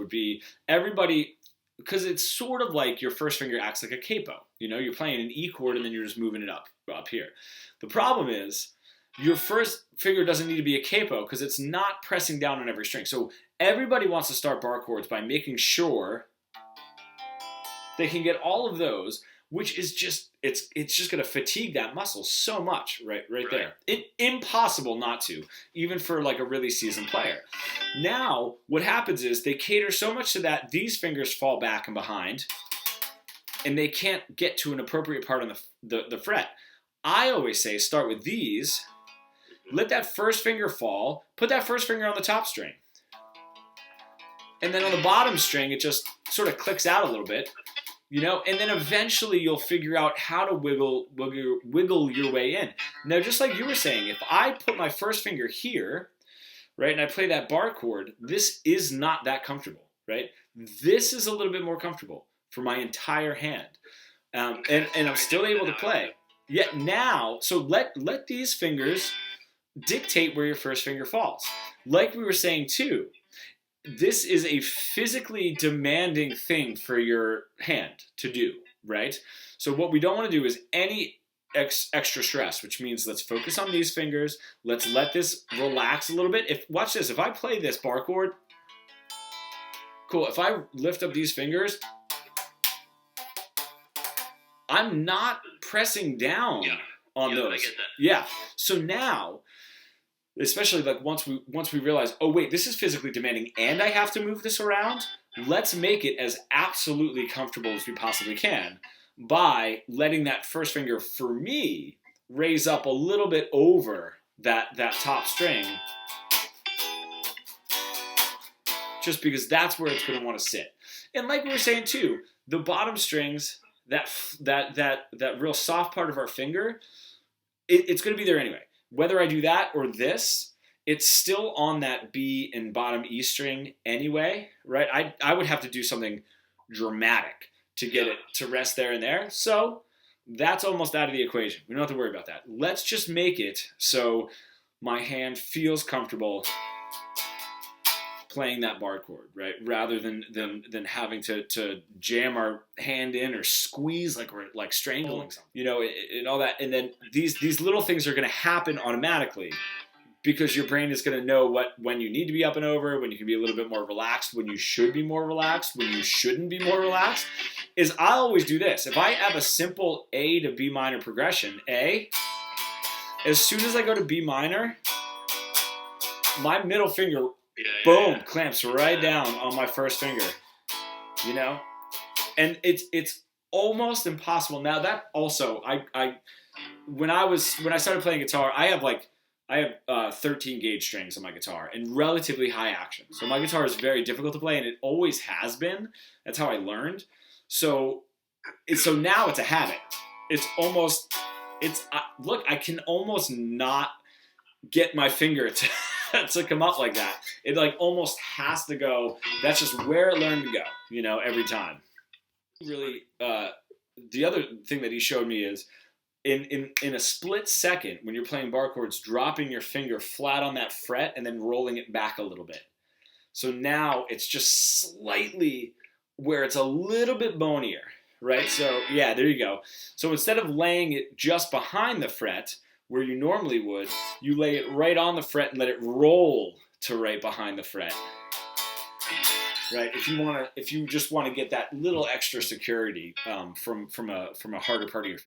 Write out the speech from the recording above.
would be everybody, because it's sort of like your first finger acts like a capo. You're playing an E chord and then you're just moving it up here. The problem is your first finger doesn't need to be a capo because it's not pressing down on every string. So everybody wants to start bar chords by making sure they can get all of those, which is just it's just going to fatigue that muscle so much right there. Impossible not to, even for like a really seasoned player. Now what happens is they cater so much to that these fingers fall back and behind, and they can't get to an appropriate part on the fret. I always say start with these, let that first finger fall, put that first finger on the top string, and then on the bottom string it just sort of clicks out a little bit. And then eventually you'll figure out how to wiggle your way in. Now, just like you were saying, if I put my first finger here, right, and I play that bar chord, this is not that comfortable, right? This is a little bit more comfortable for my entire hand. And I'm still able to play. Yet now, so let these fingers dictate where your first finger falls. Like we were saying too, this is a physically demanding thing for your hand to do, right? So what we don't want to do is any extra stress, which means let's focus on these fingers. Let's let this relax a little bit. Watch this. If I play this bar chord, cool. If I lift up these fingers, I'm not pressing down on those. I get that. Yeah. So now, especially like once we realize, oh wait, this is physically demanding and I have to move this around, let's make it as absolutely comfortable as we possibly can by letting that first finger, for me, raise up a little bit over that top string, just because that's where it's going to want to sit. And like we were saying too, the bottom strings, that real soft part of our finger, it's going to be there anyway. Whether I do that or this, it's still on that B and bottom E string anyway, right? I would have to do something dramatic to get it to rest there and there. So that's almost out of the equation. We don't have to worry about that. Let's just make it so my hand feels comfortable playing that bar chord, right? Rather than having to jam our hand in or squeeze like we're like strangling something, and all that. And then these little things are going to happen automatically because your brain is going to know when you need to be up and over, when you can be a little bit more relaxed, when you should be more relaxed, when you shouldn't be more relaxed. I always do this. If I have a simple A to B minor progression, A, as soon as I go to B minor, my middle finger boom, clamps right down on my first finger, and it's almost impossible. Now that also, when I started playing guitar, I have 13 gauge strings on my guitar and relatively high action. So my guitar is very difficult to play, and it always has been. That's how I learned. So now it's a habit. Look, I can almost not get my finger to come up like that. It like almost has to go. That's just where it learned to go, every time. Really, the other thing that he showed me is in a split second, when you're playing bar chords, dropping your finger flat on that fret and then rolling it back a little bit. So now it's just slightly where it's a little bit bonier, right? So yeah, there you go. So instead of laying it just behind the fret, where you normally would, you lay it right on the fret and let it roll to right behind the fret. Right? If you just want to get that little extra security from a harder part of your